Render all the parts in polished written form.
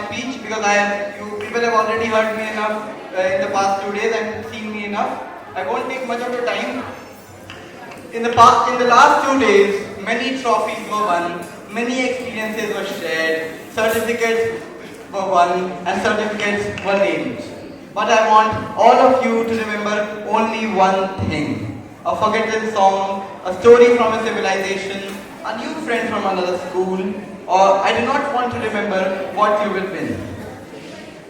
speech because you people have already heard me enough in the past 2 days and seen me enough. I won't take much of your time. In the last 2 days, many trophies were won, many experiences were shared, certificates were won, and certificates were named. But I want all of you to remember only one thing: a forgotten song, a story from a civilization, a new friend from another school, or I do not want to remember what you will win.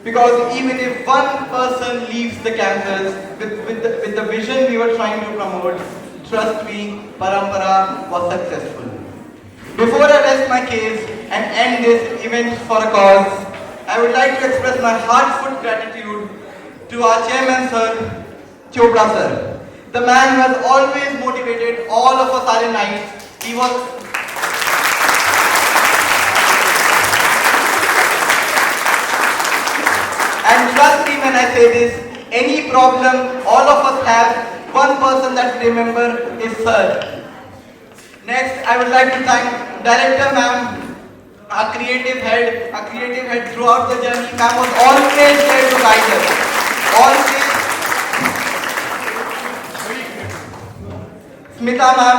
Because even if one person leaves the campus with the vision we were trying to promote, trust me, Parampara was successful. Before I rest my case and end this event for a cause, I would like to express my heartfelt gratitude to our chairman sir, Chopra sir. The man who has always motivated all of us Arya Knights. He was And trust me when I say this, any problem all of us have, one person that we remember is Sir. Next, I would like to thank Director Ma'am, our creative head throughout the journey. Ma'am was always there to guide us. Always. Smita Ma'am,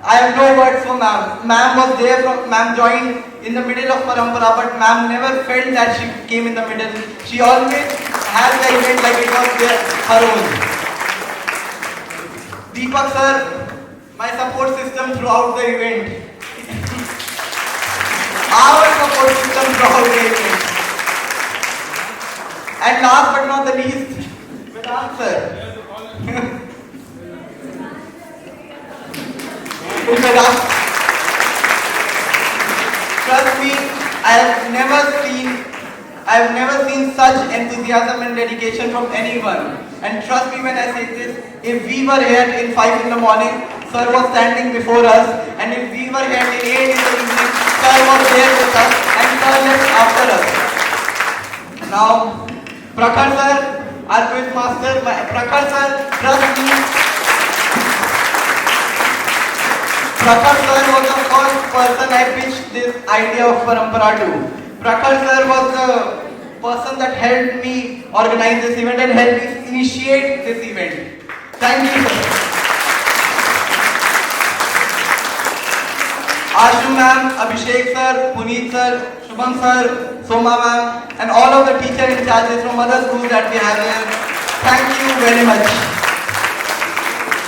I have no words for Ma'am. Ma'am was there Ma'am joined in the middle of Parampara, but Ma'am never felt that she came in the middle. She always had the event like it was her own. Deepak sir, my support system throughout the event. Our support system throughout the event. And last but not the least, Vedant sir. Trust me, I have never seen such enthusiasm and dedication from anyone. And trust me when I say this, if we were here in 5 in the morning, sir was standing before us, and if we were here till 8 in the evening, sir was there with us, and sir left after us. Now, Prakhar sir, our quiz master, Prakhar sir, trust me. Prakhar sir was the first person I pitched this idea of Parampara to. Prakhar sir was the person that helped me organize this event and helped me initiate this event. Thank you sir. Ashu ma'am, Abhishek sir, Puneet sir, Shubham sir, Soma ma'am, and all of the teacher in charges from other schools that we have here. Thank you very much.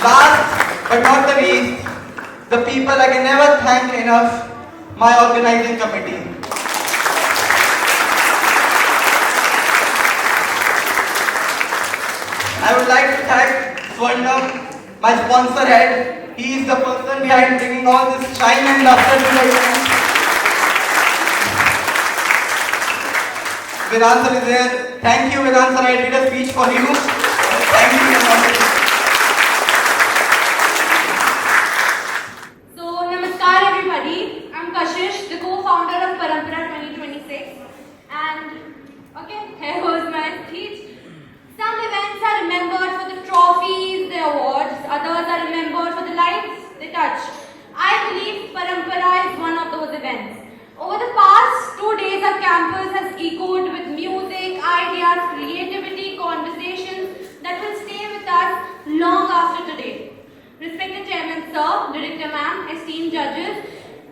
Last but not the least, the people I can never thank enough, my organizing committee. I would like to thank Swarnam, my sponsor head. He is the person behind bringing all this shine and laughter to the event. Vedant sir is there. Thank you Vedant sir, I did a speech for you. Thank you Vedant sir. I'm Kashish, the co-founder of Parampara 2026, and here was my speech. Some events are remembered for the trophies, the awards, others are remembered for the lives they touch. I believe Parampara is one of those events. Over the past 2 days, our campus has echoed with music, ideas, creativity, conversations that will stay with us long after today. Respected Chairman Sir, Director Ma'am, esteemed judges,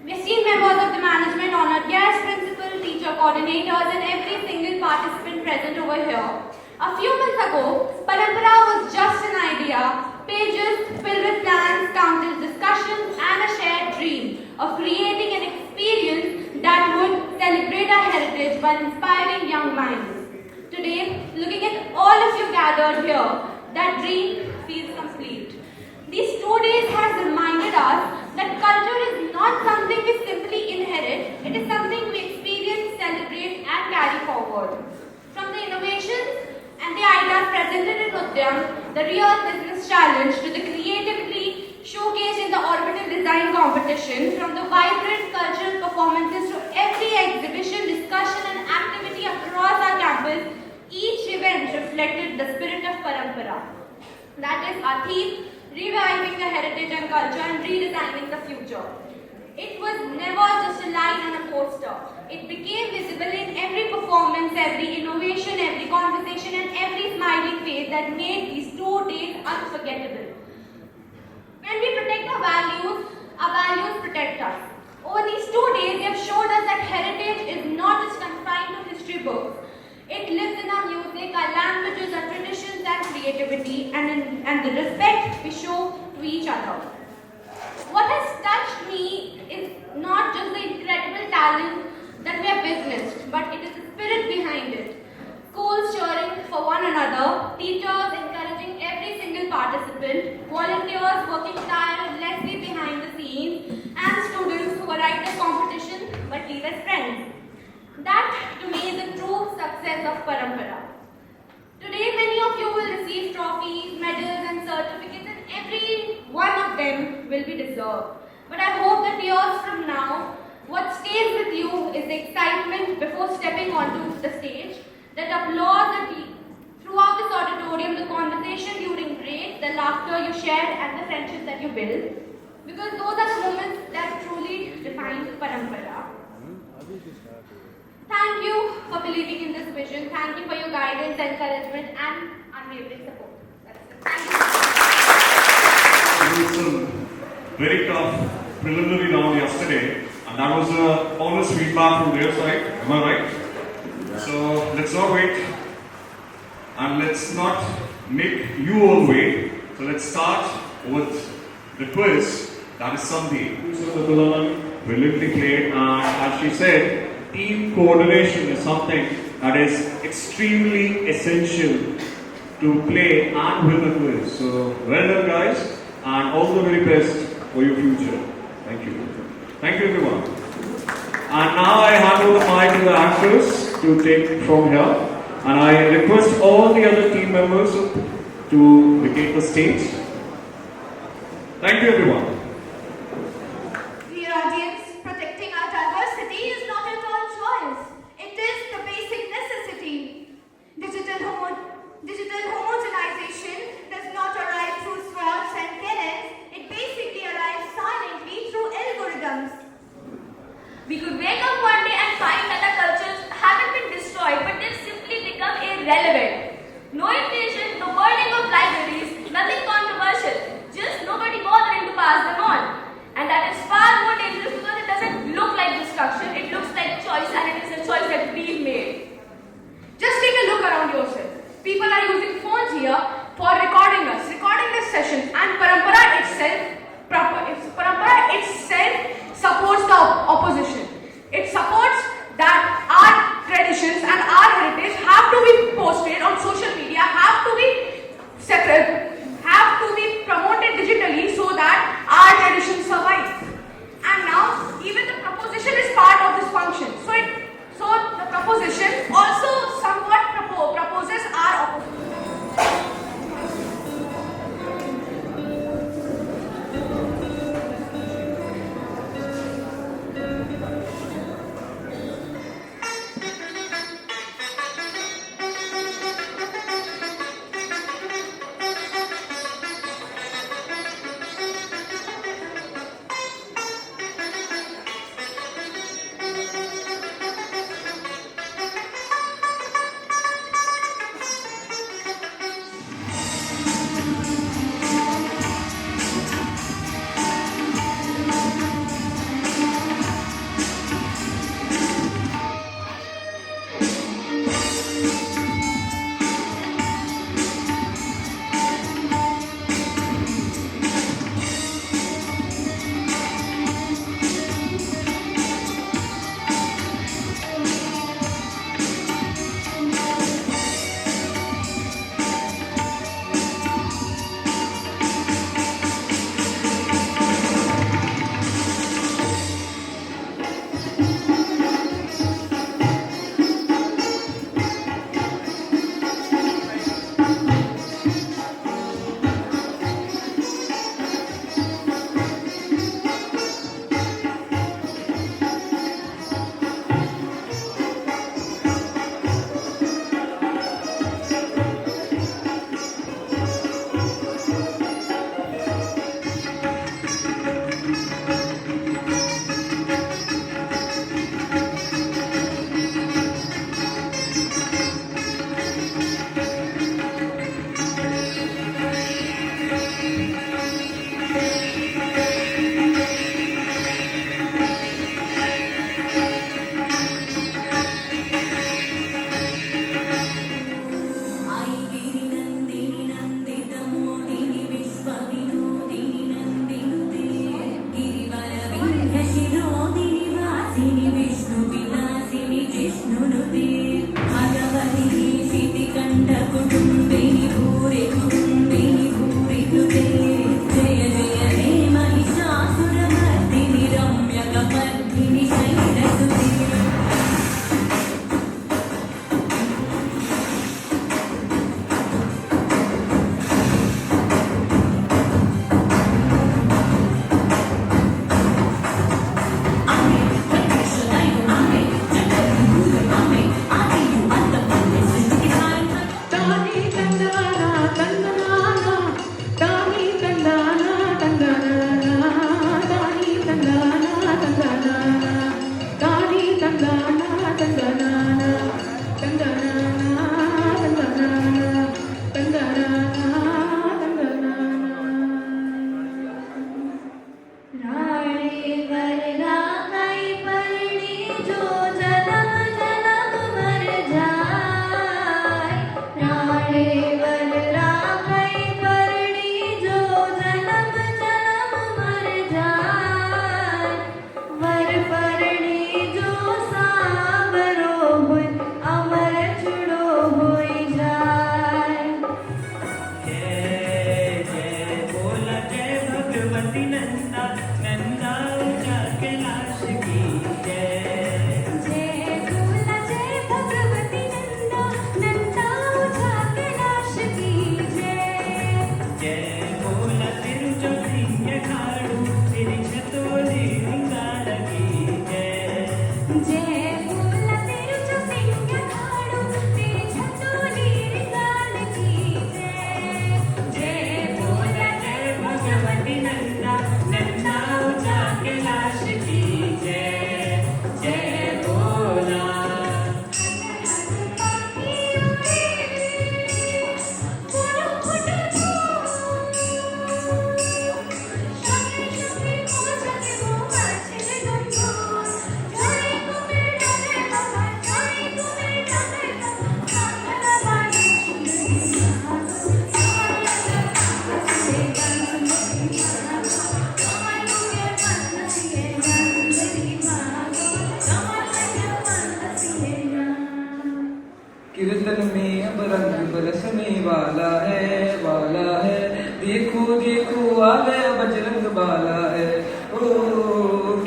esteemed members of the management, honored guests, principal, teacher coordinators, and every single participant present over here. A few months ago, Parampara was just an idea, pages filled with plans, countless discussions, and a shared dream of creating an experience that would celebrate our heritage while inspiring young minds. Today, looking at all of you gathered here, that dream feels complete. These 2 days has reminded us that culture is not something we simply inherit, it is something we experience, celebrate and carry forward. From the innovations and the ideas presented in Udyam, the real business challenge, to the creativity showcased in the orbital design competition, from the vibrant cultural performances to every exhibition, discussion and activity across our campus, each event reflected the spirit of Parampara. That is our theme, reviving the heritage and culture and redesigning the future. It was never just a line on a poster. It became visible in every performance, every innovation, every conversation, and every smiling face that made these 2 days unforgettable. When we protect our values protect us. Over these 2 days, they have showed us that heritage is not just confined to history books. It lives in our music, our languages, our traditions, and creativity, and the respect we show to each other. What has touched me is not just the incredible talent that we have witnessed, but it is the spirit behind it. Schools cheering for one another, teachers encouraging every single participant, volunteers working tirelessly behind the scenes, and students who arrived at competition but leave as friends. That, to me, is the true success of Parampara. Today, many of you will receive trophies, medals, and certificates, and every one of them will be deserved. But I hope that years from now, what stays with you is the excitement before stepping onto the stage, that applause that throughout this auditorium, the conversation during breaks, the laughter you shared, and the friendships that you build. Because those are the moments that truly define Parampara. Thank you for believing in this vision. Thank you for your guidance, encouragement, and unwavering support. That's it. Thank you. It was a very tough preliminary round yesterday, and that was honest feedback from their side. Am I right? So let's not wait, and let's not make you all wait. So let's start with the quiz. That is Sandhi. Brilliantly played, and as she said, team coordination is something that is extremely essential to play and win the quiz. So well done, guys, and all the very best for your future. Thank you. Thank you, everyone. And now I hand over the mic to the actors to take from here, and I request all the other team members to vacate the stage. Thank you, everyone. Dear audience, protecting our diversity is not at all choice. It is the basic necessity. Digital homogenization does not arrive through swords and cannons. It basically arrives silently through algorithms. We could wake up one day and find that our cultures haven't been destroyed, but they've simply become irrelevant. No inflation, no burning of libraries, nothing controversial, just nobody bothering to pass them on. And that is far more dangerous because it doesn't look like destruction, it looks like choice, and it is a choice that we've made. Just take a look around yourself. People are using phones here for recording this session, and Parampara itself supports the opposition. It supports that our traditions and our heritage have to be posted on social media, have to be separate, have to be promoted digitally so that our traditions survive. And now, even the proposition is part of this function. So the proposition also somewhat proposes our opposition. कीर्तन में अब रंग बरसने वाला है। देखो देखो आ गया बजरंग बाला है। ओ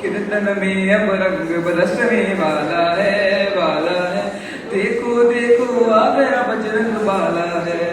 कीर्तन में अब रंग बरसने वाला है। देखो देखो आ गया बजरंग बाला है।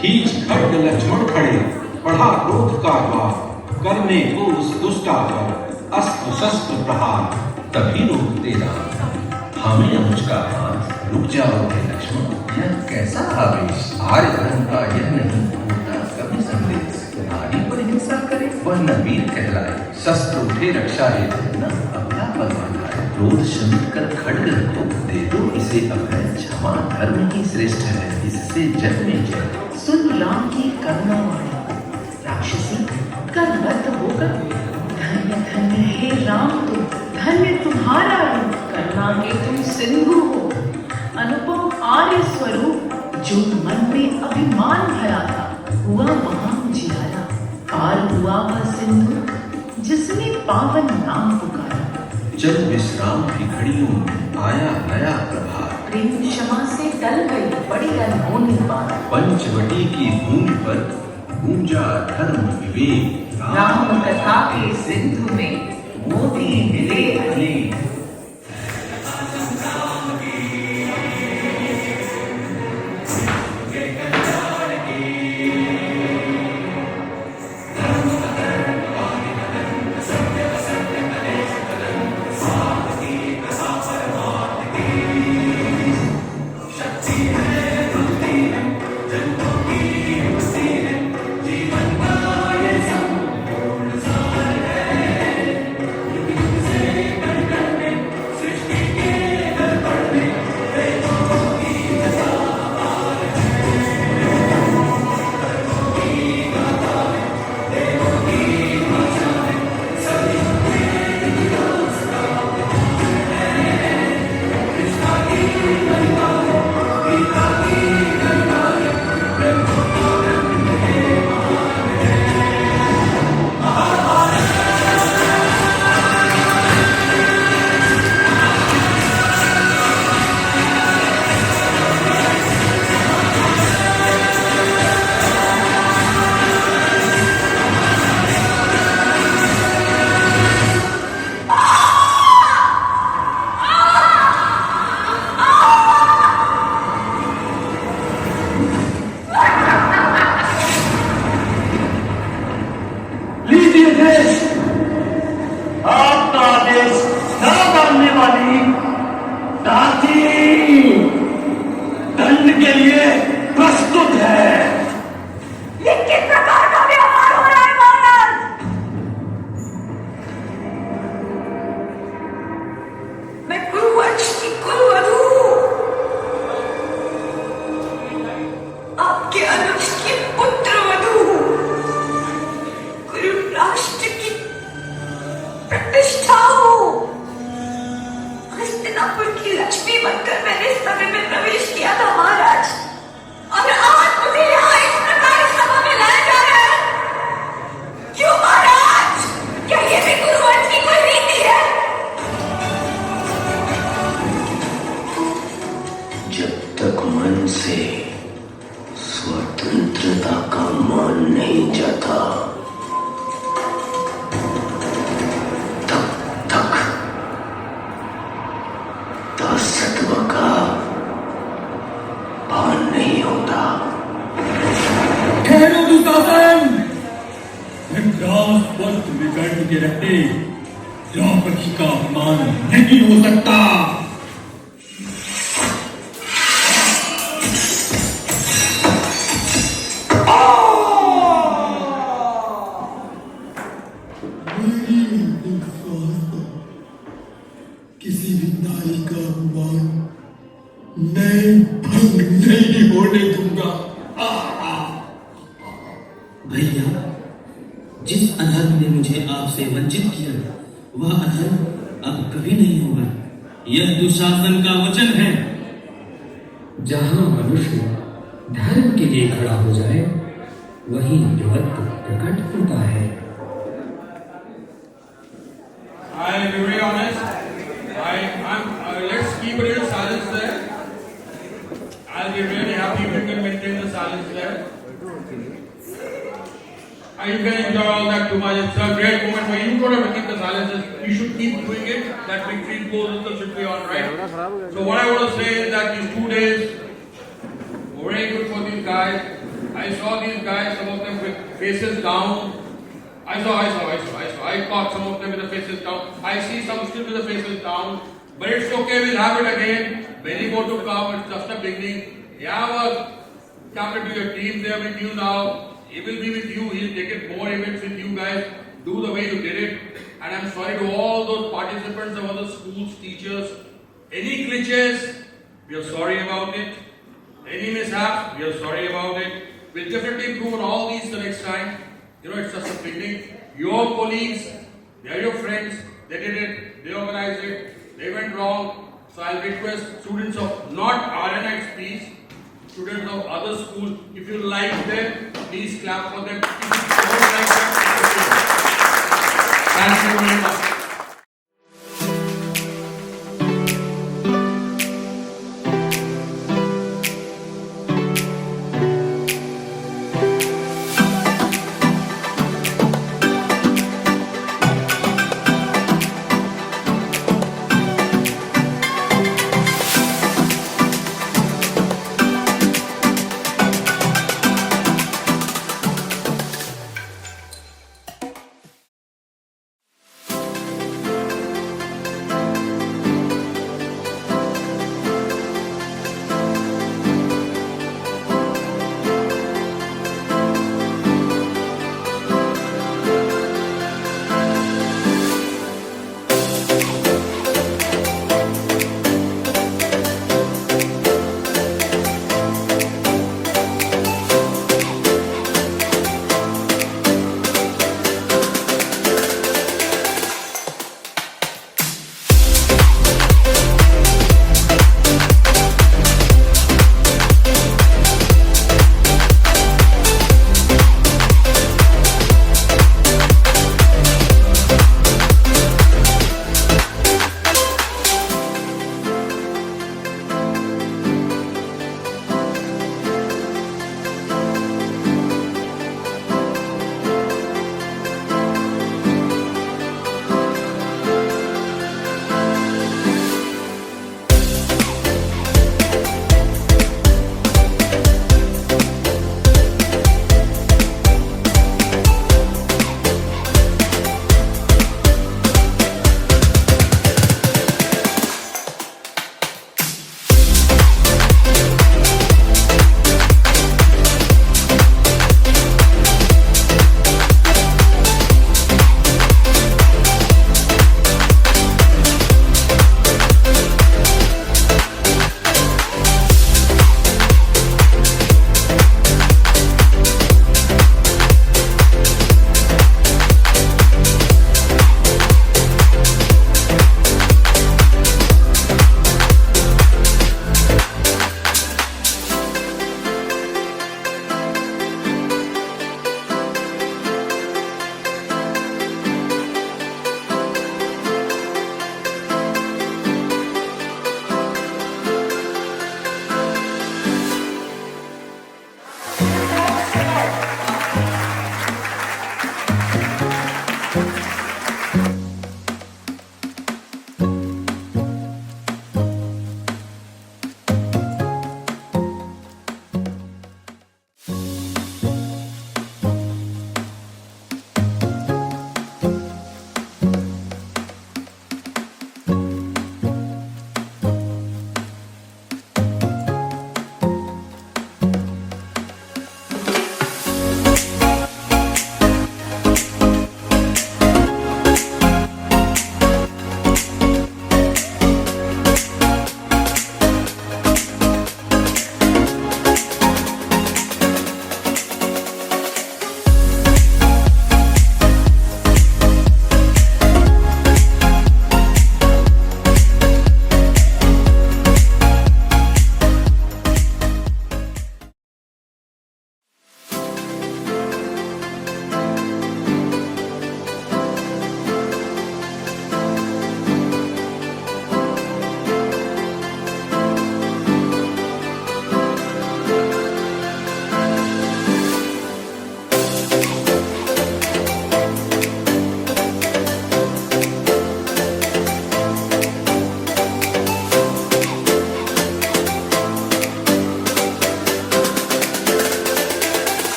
खींच खड्ग लक्ष्मण खड़े, बढ़ा क्रोध का द्वार, करने को उस दुष्टा पर अस्त्र शस्त्र प्रहार। तभी रोकते राम, हमें अनुज का हाथ। रुक जाओ हे लक्ष्मण, यह कैसा आवेश? आर्य धर्म का यह नहीं होता कभी संदेश। नारी पर हिंसा करे वह न वीर कहलाए, शस्त्र उठे रक्षा हेतु न अपना बलवान है। क्रोध शमित कर खड्ग रखो, दे दो इसे अभय। क्षमा धर्म ही श्रेष्ठ है, इससे जग में जय। सुन राम की करुणा वाणी, राक्षसी कर बद्ध होकर। धन्य धन्य हे राम तुम, धन्य तुम्हारा रूप। करुणा के तुम सिंधु हो, अनुपम आर्य स्वरूप। जो मन में अभिमान भरा था, हुआ महान जियारा। पार हुआ वह सिंधु, जिसने पावन नाम पुकारा। जब विश्राम की घड़ियों में आया नया प्रभात। प्रेम क्षमा से टल गई बड़ी अनहोनी बात। पंचवटी की भूमि पर गूंजा धर्म विवेक। राम कथा के सिंधु में मोती मिले अनेक। हस्तिनापुर की लक्ष्मी बनकर मैंने सभा में प्रवेश किया था महाराज, और आज मुझे यहाँ इस प्रकार सभा में लाया जा रहा है। क्यों महाराज? क्या ये भी गुरुवंश की कोई रीति है? जब तक मन से स्वतंत्रता का मान नहीं जाता, तब तक दासत्व का भान नहीं होता। ठहरो दुशासन, इंद्रास वस्त्र बिगड़ के रहते द्रौपदी का अपमान नहीं हो सकता। किसी भी नारी का अपमान मैं भंग नहीं होने दूंगा। भैया, जिस अधर्म ने मुझे आपसे वंचित किया, वह अधर्म अब कभी नहीं होगा। यह दुशासन का वचन है। जहां मनुष्य धर्म के लिए खड़ा हो जाए, वहीं देवत्व प्रकट होता है। I'll be very honest. Let's keep a little silence there. I'll be really happy if you can maintain the silence there. You can enjoy all that too much. It's a great moment for you. You don't have to keep the silence. You should keep doing it. That victory goal should be on, right? So what I want to say is that these 2 days were very good for these guys. I saw these guys, some of them with faces down. I caught some of them with the faces down. I see some still with the faces down. But it's okay, we'll have it again. Very more to come, it's just a beginning. You have a captain to your team there with you now. He will be with you, he'll take it more events with you guys. Do the way you did it. And I'm sorry to all those participants of other schools, teachers. Any glitches, we are sorry about it. Any mishaps, we are sorry about it. We'll definitely improve on all these the next time. It's just a beginning. Your colleagues, they are your friends, they did it, they organized it, they went wrong. So I'll request students of not RNXPs, students of other schools, if you like them, please clap for them. If you don't like them,